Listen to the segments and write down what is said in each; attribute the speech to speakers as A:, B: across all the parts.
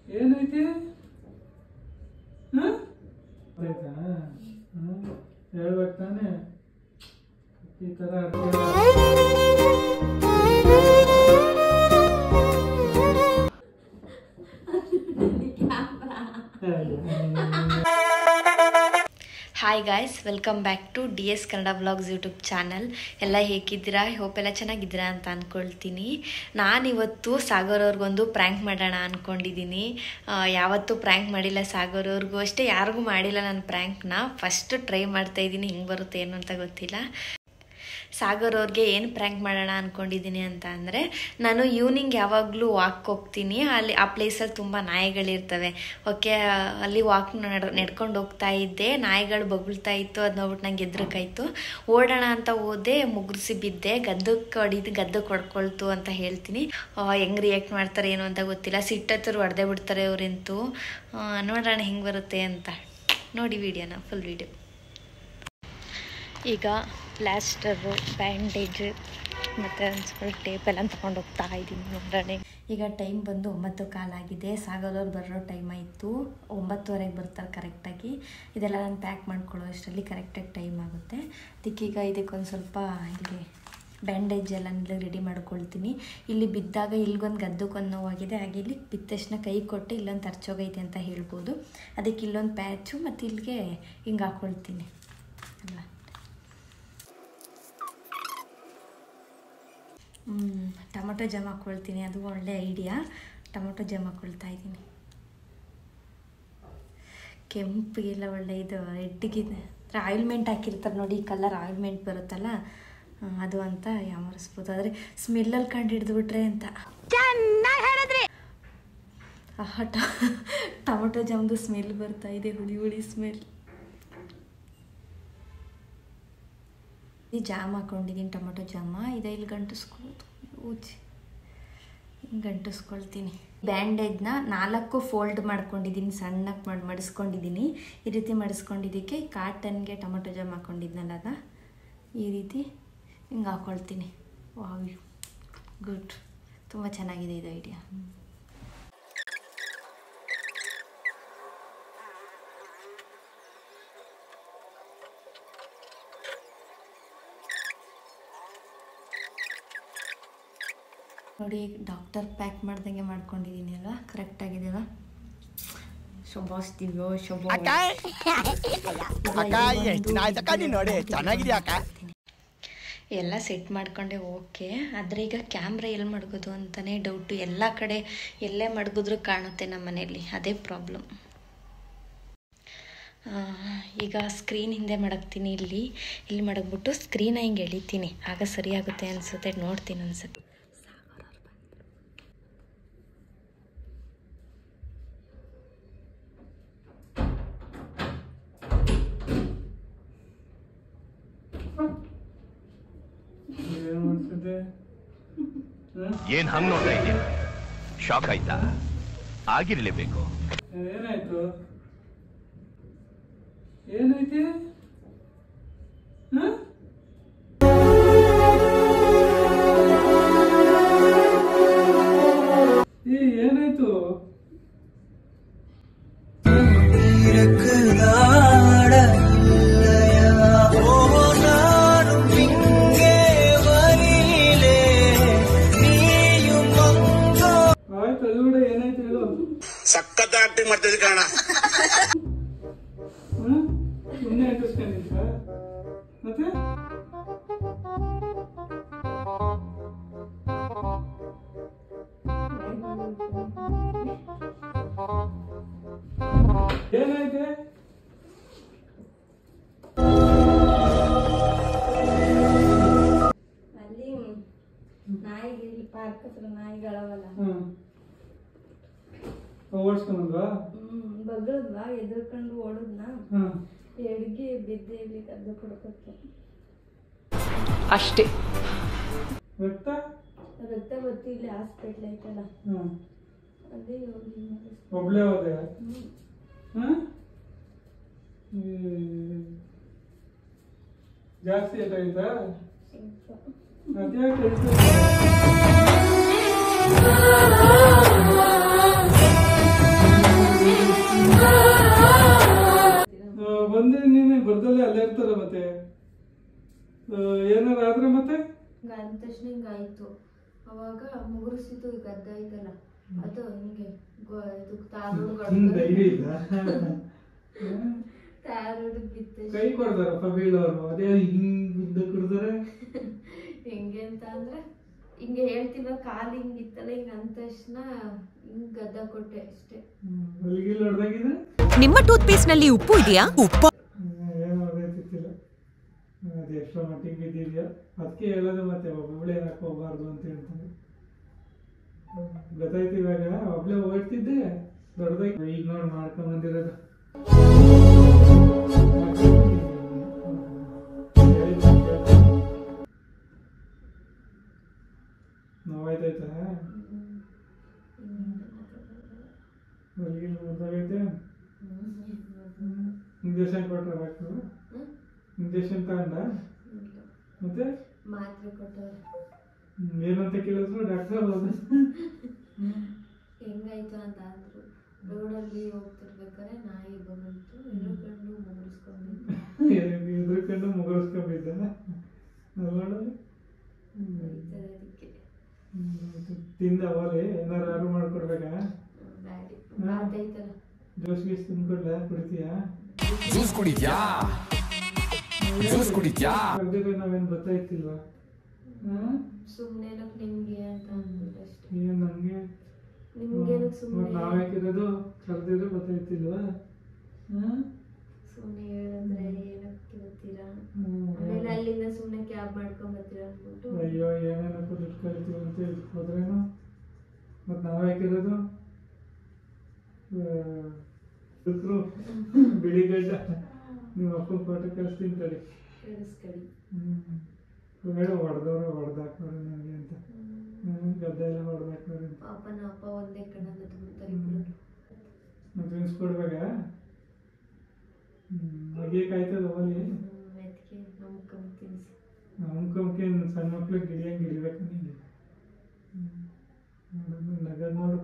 A: ಏನೈತಿ ಹೇಳ್ಬೇಕು ತಾನೆ ಈ ತರ
B: hi guys, welcome back to DS Kannada vlogs YouTube channel. ಎಲ್ಲ ಹೇಗಿದ್ದೀರಾ? ಹೋಪ್ ಎಲ್ಲ ಚೆನ್ನಾಗಿದ್ದೀರಾ ಅಂತ ಅಂದ್ಕೊಳ್ತೀನಿ. ನಾನಿವತ್ತು ಸಾಗರ್ ಅವ್ರಿಗೊಂದು ಪ್ರ್ಯಾಂಕ್ ಮಾಡೋಣ ಅಂದ್ಕೊಂಡಿದ್ದೀನಿ. ಯಾವತ್ತೂ ಪ್ರ್ಯಾಂಕ್ ಮಾಡಿಲ್ಲ ಸಾಗರ್ ಅವ್ರಿಗೂ ಅಷ್ಟೇ, ಯಾರಿಗೂ ಮಾಡಿಲ್ಲ ನಾನು ಪ್ರ್ಯಾಂಕ್ನ. ಫಸ್ಟ್ ಟ್ರೈ ಮಾಡ್ತಾಯಿದ್ದೀನಿ, ಹಿಂಗೆ ಬರುತ್ತೆ ಏನು ಅಂತ ಗೊತ್ತಿಲ್ಲ. ಸಾಗರ್ ಅವ್ರಿಗೆ ಏನು ಪ್ರ್ಯಾಂಕ್ ಮಾಡೋಣ ಅಂದ್ಕೊಂಡಿದ್ದೀನಿ ಅಂತ ಅಂದರೆ, ನಾನು ಈವ್ನಿಂಗ್ ಯಾವಾಗಲೂ ವಾಕ್ ಹೋಗ್ತೀನಿ. ಅಲ್ಲಿ ಆ ಪ್ಲೇಸಲ್ಲಿ ತುಂಬ ನಾಯಿಗಳಿರ್ತವೆ. ಓಕೆ, ಅಲ್ಲಿ ವಾಕ್ ನಡ್ಕೊಂಡು ಹೋಗ್ತಾ ಇದ್ದೆ, ನಾಯಿಗಳು ಬೊಗಳ್ತಾ ಇತ್ತು. ಅದು ನೋಡ್ಬಿಟ್ಟು ನಂಗೆ ಎದ್ರಕ್ಕಾಯ್ತು. ಓಡೋಣ ಅಂತ ಹೋದೆ, ಮುಗುರಿಸಿ ಬಿದ್ದೆ. ಗದ್ದಕ್ಕೆ ಹೊಡ್ಕೊಳ್ತು ಅಂತ ಹೇಳ್ತೀನಿ. ಹೆಂಗೆ ರಿಯಾಕ್ಟ್ ಮಾಡ್ತಾರೆ ಏನು ಅಂತ ಗೊತ್ತಿಲ್ಲ. ಸಿಟ್ಟತ್ತರು ಹೊಡೆದೇ ಬಿಡ್ತಾರೆ ಅವರಂತೂ. ನೋಡೋಣ ಹೆಂಗೆ ಬರುತ್ತೆ ಅಂತ. ನೋಡಿ ವಿಡಿಯೋನ, ಫುಲ್ ವಿಡಿಯೋ. ಈಗ ಪ್ಲಾಸ್ಟರು, ಬ್ಯಾಂಡೇಜ್ ಮತ್ತು ಒಂದು ಸ್ವಲ್ಪ ಟೇಪೆಲ್ಲ ತೊಗೊಂಡು ಹೋಗ್ತಾ ಇದ್ದೀನಿ. ನೋಡೋಣ. ಈಗ ಟೈಮ್ ಬಂದು 9:15 ಆಗಿದೆ. ಸಾಗರವ್ರು ಬರೋ ಟೈಮ್ ಆಯಿತು. 9:30ಗೆ ಬರ್ತಾರೆ ಕರೆಕ್ಟಾಗಿ. ಇದೆಲ್ಲ ನಾನು ಪ್ಯಾಕ್ ಮಾಡ್ಕೊಳ್ಳೋ ಅಷ್ಟರಲ್ಲಿ ಕರೆಕ್ಟಾಗಿ ಟೈಮ್ ಆಗುತ್ತೆ. ಅದಕ್ಕೀಗ ಇದಕ್ಕೊಂದು ಸ್ವಲ್ಪ ಇಲ್ಲಿ ಬ್ಯಾಂಡೇಜ್ ಎಲ್ಲ ರೆಡಿ ಮಾಡ್ಕೊಳ್ತೀನಿ. ಇಲ್ಲಿ ಬಿದ್ದಾಗ ಇಲ್ಲಿಗೊಂದು ಗದ್ದಕ್ಕೊಂದು ನೋವಾಗಿದೆ. ಹಾಗೆ ಇಲ್ಲಿ ಬಿದ್ದ ತಕ್ಷಣ ಕೈ ಕೊಟ್ಟು ಇಲ್ಲೊಂದು ತರ್ಚೋಗೈತೆ ಅಂತ ಹೇಳ್ಬೋದು. ಅದಕ್ಕೆ ಇಲ್ಲೊಂದು ಪ್ಯಾಚು ಮತ್ತು ಇಲ್ಲಿಗೆ ಹಿಂಗೆ ಹಾಕ್ಕೊಳ್ತೀನಿ ಅಲ್ಲ. ಟೊಮೊಟೊ ಜಾಮ್ ಹಾಕ್ಕೊಳ್ತೀನಿ, ಅದು ಒಳ್ಳೆ ಐಡಿಯಾ. ಟೊಮೊಟೊ ಜಾಮ್ ಹಾಕ್ಕೊಳ್ತಾ ಇದ್ದೀನಿ. ಕೆಂಪಿಗೆಲ್ಲ ಒಳ್ಳೆ ಇದು ರೆಡ್ಡಿಗಿದೆ. ಆಯಿಲ್ಮೆಂಟ್ ಹಾಕಿರ್ತಾರೆ ನೋಡಿ, ಈ ಕಲರ್ ಆಯಿಲ್ಮೆಂಟ್ ಬರುತ್ತಲ್ಲ ಅದು ಅಂತ ಯಾಮರಿಸ್ಬೋದು. ಆದರೆ ಸ್ಮೆಲ್ಲಲ್ಲಿ ಕಂಡು ಹಿಡಿದ್ಬಿಟ್ರೆ ಅಂತ ಹೇಳಿದ್ರೆ ಟೊಮೊಟೊ ಜಾಮ್ದು ಸ್ಮೆಲ್ ಬರ್ತಾ ಇದೆ, ಹುಳಿ ಹುಳಿ ಸ್ಮೆಲ್. ಈ ಜಾಮ್ ಹಾಕ್ಕೊಂಡಿದ್ದೀನಿ, ಟೊಮೊಟೊ ಜಾಮ. ಇಲ್ಲಿ ಗಂಟಿಸ್ಕೊಳ್ತೀನಿ. ಬ್ಯಾಂಡೇಜ್ನ 4 ಫೋಲ್ಡ್ ಮಾಡ್ಕೊಂಡಿದ್ದೀನಿ, ಸಣ್ಣಕ್ಕೆ ಮಡಿಸ್ಕೊಂಡಿದ್ದೀನಿ. ಈ ರೀತಿ ಮಡಿಸ್ಕೊಂಡಿದ್ದಕ್ಕೆ ಕಾಟನ್ಗೆ ಟೊಮೊಟೊ ಜಾಮ್ ಹಾಕ್ಕೊಂಡಿದ್ನಲ್ಲ ಅದ ಈ ರೀತಿ ಹಿಂಗೆ ಹಾಕ್ಕೊಳ್ತೀನಿ. ವಾವ್, ಗುಡ್, ತುಂಬ ಚೆನ್ನಾಗಿದೆ ಇದು ಐಡಿಯಾ. ನೋಡಿ, ಡಾಕ್ಟರ್ ಪ್ಯಾಕ್ ಮಾಡ್ದಂಗೆ ಮಾಡ್ಕೊಂಡಿದ್ದೀನಿ ಅಲ್ಲ, ಕರೆಕ್ಟಾಗಿದೆಯಲ್ಲ. ಶೋಭಾಸ್ ದಿವ್ಯೋ ಶೋಭಾ ಎಲ್ಲ ಸೆಟ್ ಮಾಡ್ಕೊಂಡೆ. ಓಕೆ, ಆದರೆ ಈಗ ಕ್ಯಾಮ್ರಾ ಎಲ್ಲಿ ಮಡಗೋದು ಅಂತಲೇ ಡೌಟು. ಎಲ್ಲ ಕಡೆ ಎಲ್ಲೇ ಮಡಗಿದ್ರು ಕಾಣುತ್ತೆ ನಮ್ಮ ಮನೆಯಲ್ಲಿ, ಅದೇ ಪ್ರಾಬ್ಲಮ್. ಈಗ ಸ್ಕ್ರೀನ್ ಹಿಂದೆ ಮಡಗ್ತೀನಿ. ಇಲ್ಲಿ ಮಡಗ್ಬಿಟ್ಟು ಸ್ಕ್ರೀನ ಹಿಂಗೆ ಎಳಿತೀನಿ, ಆಗ ಸರಿಯಾಗುತ್ತೆ ಅನಿಸುತ್ತೆ. ನೋಡ್ತೀನಿ ಅನ್ಸುತ್ತೆ.
C: ಏನ್ ಹಂಗ್ ನೋಡ್ತಾ ಇದೆಯಾ? ಶಾಕ್ ಆಯ್ತಾ? ಆಗಿರ್ಲೇಬೇಕು.
A: ಏನಾಯ್ತು? ಏನೈತಿ? ಏನಾಯ್ತು?
D: ಸಖತ್ ಆಕ್ಟಿಂಗ್ ಮಾಡ್ತಿದ್ದೆ ಕಾರಣ.
A: ಸುಮ್ಮನೆ ಹಾಕಿಸ್ಕೊಂಡಿದ್ದ ಮತ್ತೆ ಏನಾಯ್ತೆ?
B: ಅಲ್ಲಿ ನಾಯಿಗೆ, ಪಾರ್ಕ್ ಹತ್ರ ನಾಯಿಗಳವಲ್ಲ,
A: ಓಡಿಸ್ಕೊಂಡ್ವಾ?
B: ಬಗ್ಳದ್ವಾ, ಎದ್ರಕೊಂಡು ಓಡದ್ನ, ಎಡ್ಗೆ ಬಿದ್ದೆ ಇಲ್ಲಿ ಕದ್ದು ಕೊಡ್ಕೊತ್ತು ಅಷ್ಟೇ.
A: ರಕ್ತ
B: ಬರ್ತಿ, ಇಲ್ಲಿ ಹಾಸ್ಪಿಟ್ಲ್ ಐತಲ್ಲ ಅದೇ
A: ಒಬ್ಳೆ ಹೋದೆ. ಜಾಸ್ತಿ ಆಯ್ತಾ? ಅದ್ಯಾಕೆ ಏನಾರ ಆದ್ರೆ ಮತ್ತೆ
B: ಹಿಂಗ ಅಂದ ತಕ್ಷಣ ಹಿಂಗಾಯ್ತು. ಅವಾಗ ಮುಗುರಿಸಿದ್ದು ಈಗ ಗದ್ದ ಐತಲ್ಲ ಅದು ಹಿಂಗೆ ಇದು
A: ಧೈರ್ಯ ಇಲ್ಲ.
B: ತಾರೋಡ್ ಬಿತ್ತ
A: ಕೈ ಕೊಡ್ತಾರಪ್ಪ ಬೀಳೋರು, ಅದೇ ಹಿಂಗ್ ಉದ್ದ ಕುಡ್ತಾರೆ.
B: ಹೆಂಗೆ ಅಂತ ಅಂದ್ರೆ ಹಿಂಗೆ ಹೇಳ್ತೀವ ಕಾಲು ಹಿಂಗಿತ್ತಲ್ಲ ಹಿಂಗ ಅಂದ ತಕ್ಷಣ ಹಿಂಗ್ ಗದ್ದ ಕೊಟ್ಟೆ ಅಷ್ಟೇ.
A: ಹೊಲಿಗಿಲ್ ಹೊಡೆದಾಗಿದೆ.
D: ನಿಮ್ಮ ಟೂತ್ ಪೇಸ್ಟ್ ನಲ್ಲಿ ಉಪ್ಪು ಇದೆಯಾ? ಉಪ್ಪು
A: ಏನೋ ಗೊತ್ತಿಲ್ಲ, ಅದು ಎಷ್ಟೋ ಮಟ್ಟಿಗೆ ಬಿದ್ದಿದೆಯಾ. ಅದಕ್ಕೆ ಹೇಳೋದು ಮತ್ತೆ ಒಬ್ಬಳೆ ಏನಕ್ಕೆ ಹೋಗ್ಬಾರ್ದು ಅಂತ ಹೇಳ್ತಾರೆ. ಗೊತ್ತಾಯ್ತು ಇವಾಗ. ಒಬ್ಳೆ ಓಡ್ತಿದ್ದೆ ದೊಡ್ಡದಾಗಿ, ಈಗ ನೋಡಿ ಮಾಡ್ಕೊಂಡ್ ಬಂದಿರೋದು. ನೋವಾಯ್ತಾಯ್ತಾ? ಹೊಲಿಗಿಲ್ ಮುರಿದೋಗೈತೆ. ಇಂಜೆಕ್ಷನ್ ಕೊಟ್ರ ಡಾಕ್ಟ್ರು? ಇಂಜೆಕ್ಷನ್ ತಗೊಂಡ ಮತ್ತೆ
B: ಮಾತ್ರೆ ಕೊಟ್ಟವ್ರೆ.
A: ಏನಂತ ಕೇಳಿದ್ರು ಡಾಕ್ಟರ್
B: ಹೆಂಗಾಯ್ತು ಅಂತ ಅಂದ್ರು. ರೋಡಲ್ಲಿ ಹೋಗ್ತಿರ್ಬೇಕಾದ್ರೆ ನಾಯಿ ಬಂತು, ಎದುರ್ಕೊಂಡು
A: ಮುಗಿಸ್ಕೊಂಡಿದ್ದ ನೋಡಲ್ಲಿ.
B: ಅದಕ್ಕೆ
A: ತಿಂದ ಅವಲ್ಲಿ ಏನಾರು ಯಾರು ಮಾಡ್ಕೊಡ್ಬೇಕಾ?
B: ಬ್ಯಾಡಿ ಮಾತೈತಲ್ಲ.
A: ಜ್ಯೂಸ್ ಗೀಸ್ ತಿನ್ಕೊಡ್ಲ? ಕುಡಿತೀಯಾ?
E: ಜ್ಯೂಸ್ ಕುಡಿತ್ಯಾ? ಜ್ಯೂಸ್ ಕುಡಿತ್ಯಾ?
A: ಕರ್ದಿದ್ರೆ ನಾವೇನು ಗೊತ್ತಾಯ್ತಿಲ್ವಾ?
B: ಸುಮ್ಮನೆ ನಿಮ್ಗೆ ಅಂತ ಅಂದ್ಬಿಟ್ಟು ಅಷ್ಟೇ.
A: ಏನ್ ನಂಗೆ
B: ನಿಮ್ಗೇನು ಸುಮ್ಮನೆ
A: ನಾವ್ಯಾಕಿರೋದು ಕರ್ದಿದ್ರೆ ಗೊತ್ತಾಯ್ತಿಲ್ವಾ?
B: ಸುಮ್ಮನೆ ಹೇಳಿದ್ರೆ ಏನಕ್ಕೆ ಗೊತ್ತೀರಾ? ಆಮೇಲೆ ಅಲ್ಲಿಂದ ಸುಮ್ಮನೆ ಕ್ಯಾಬ್ ಮಾಡ್ಕೊಂಡ್ ಬರ್ತೀರಾ ಅಂದ್ಬಿಟ್ಟು.
A: ಅಯ್ಯೋ ಏನೇನಕ್ಕೂ ದುಡ್ಡು ಕರಿತೀವಿ ಅಂತ ಹೋದ್ರೇನು ಮತ್ತೆ ನಾವ್ಯಾಕಿರೋದು ಬಿಳಿಗಡ್ಡ. ನಿಮ್ಮ ಅಪ್ಪನ ಫೋಟೋ ಕಳಿಸ್ತೀನಿ ತಡಿ.
B: ಕೇಳಿಸ್ಕಡಿ.
A: ಹೇಳು ಹೊಡೆದವ್ರು ಹೊಡೆದಾಕೋರು ನನಗೆ ಅಂತ. ಗದ್ದೆ ಎಲ್ಲ ಹೊಡೆದಾಕೋರು ಅಂತ.
B: ಪಾಪನ ಅಪ್ಪ ಒಂದೇ ಕಣ್ಣಲ್ಲಿ ತುಂಬ್ತಾರೆ.
A: ಮತ್ತೆ ತಿನ್ಸ್ಕೊಡ್ಬೇಕಾ? ಮಗಿಯಕಾಯ್ತದ ಅವಲ್ಲಿ
B: ಮೆತ್ಗೆ ನಮ್ಕಂಬ ತಿನ್ಸಿ.
A: ನಮ್ಕಂಬಕ್ಕೆ ಸಣ್ಣ ಮಕ್ಳಿಗೆ ಗಿಡಿಯಂಗೆ ಗಿಡಿಬೇಕು ನೀನು. ನಗದ್ ನೋಡು.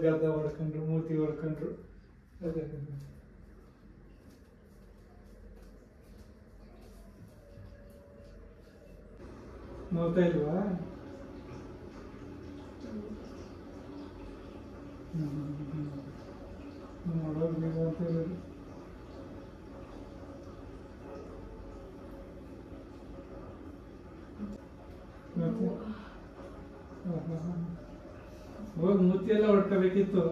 A: ಗದ್ದ ಹೊಡ್ಕೊಂಡ್ರು, ಮೂತಿ ಹೊಡ್ಕೊಂಡ್ರು. ಅದೇ ನೋಡ್ತಾ ಇಲ್ವಾ? ನೋಡೋದು ನೀವು ಅಂತ ಹೇಳೋದು. ಹೋಗಿ ಮೂತಿ ಎಲ್ಲ ಹೊಡ್ಕೋಬೇಕಿತ್ತು.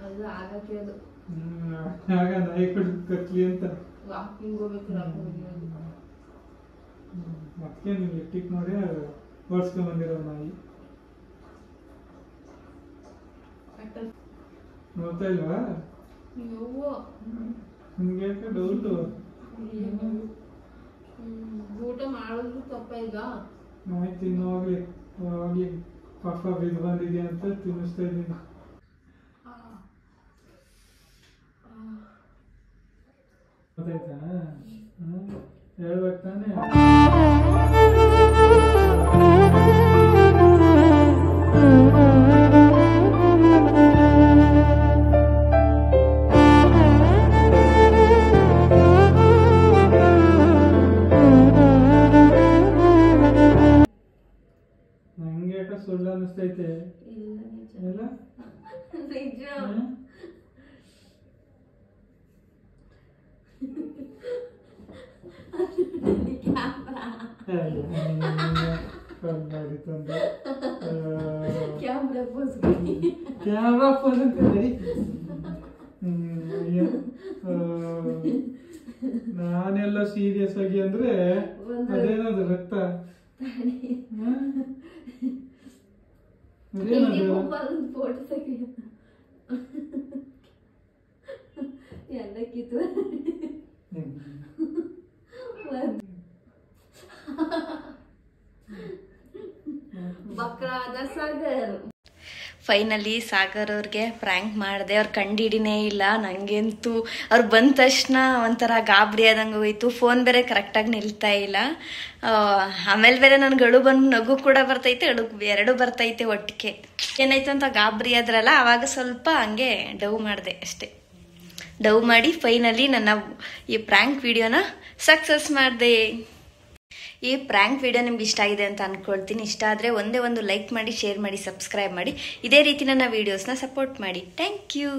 B: ಅದು ಆಗಕ್ಕೆ ಅದು
A: ಆಗ ನಾಯಿ ಕಟ್ಲಿ ಅಂತ
B: ವಾಕಿಂಗ್ ಹೋಗ್ಬೇಕು.
A: ಮತ್ತೆ ನೀವು ಲಿಫ್ಟಿಗೆ ನೋಡಿ ಓಡಿಸ್ಕೊಂಡ್ ಬಂದಿರೋ ನಾಯಿ. ನೋಡ್ತಾ ಇಲ್ವಾ? ನಿಮ್ಗೆ ಯಾಕೆ ಡೌಟು?
B: ಊಟ ಮಾಡೋದು ತಪ್ಪ ಈಗ.
A: ನಾಯಿ ತಿನ್ನೋಗ್ಲಿ ಅವಾಗ್ಲಿ ಪಪ್ಪ ಬಿದ್ದು ಬಂದಿದೆ ಅಂತ ತಿನ್ನಿಸ್ತಾ ಇದ್ದೀನಿ. ಗೊತ್ತಾಯ್ತಾ? ಹೇಳ್ಬೇಕು ತಾನೇ. ನಂಗೆ ಯಾಕೆ ಸುಳ್ಳು ಅನ್ನಿಸ್ತೈತೆ? ಇಲ್ಲ
B: ನಿಜ.
A: ಕ್ಯಾಮ್ರಾ ಪೋಸ್ ಅಂತಿದೆ. ನಾನೆಲ್ಲ ಸೀರಿಯಸ್ ಆಗಿ ಅಂದ್ರೆ ಅದೇನದು ರಕ್ತ
B: ಫೋಟೋ ತೆಗಿ ಎಲ್ಲ ಕಿತ್ತು ಬಕ್ರಾದ ಸಾಗರ್. ಫೈನಲಿ ಸಾಗರ್ ಅವ್ರಿಗೆ ಪ್ರ್ಯಾಂಕ್ ಮಾಡಿದೆ. ಅವ್ರು ಕಂಡಿಡಿನೇ ಇಲ್ಲ. ನನಗಂತೂ ಅವ್ರು ಬಂದ ತಕ್ಷಣ ಒಂಥರ ಗಾಬರಿ ಆದಂಗೆ ಹೋಯ್ತು. ಫೋನ್ ಬೇರೆ ಕರೆಕ್ಟಾಗಿ ನಿಲ್ತಾ ಇಲ್ಲ. ಆಮೇಲೆ ಬೇರೆ ನನ್ಗೆ ಅಳು ಬಂದು ನಗು ಕೂಡ ಬರ್ತೈತೆ, ಅಳು ಎರಡು ಬರ್ತೈತೆ ಒಟ್ಟಿಗೆ. ಏನಾಯ್ತು ಅಂತ ಗಾಬರಿ ಆದ್ರಲ್ಲ, ಆವಾಗ ಸ್ವಲ್ಪ ಹಂಗೆ ಡವ್ ಮಾಡಿದೆ ಅಷ್ಟೇ. ಡವ್ ಮಾಡಿ ಫೈನಲಿ ನನ್ನ ಈ ಪ್ರ್ಯಾಂಕ್ ವಿಡಿಯೋನ ಸಕ್ಸಸ್ ಮಾಡಿದೆ. ಈ ಪ್ರ್ಯಾಂಕ್ ವಿಡಿಯೋ ನಿಮ್ಗೆ ಇಷ್ಟ ಆಗಿದೆ ಅಂತ ಅಂದ್ಕೊಳ್ತೀನಿ. ಇಷ್ಟ ಆದರೆ ಒಂದೇ ಒಂದು ಲೈಕ್ ಮಾಡಿ, ಶೇರ್ ಮಾಡಿ, ಸಬ್ಸ್ಕ್ರೈಬ್ ಮಾಡಿ. ಇದೇ ರೀತಿ ನನ್ನ ವೀಡಿಯೋಸ್ನ ಸಪೋರ್ಟ್ ಮಾಡಿ. Thank you.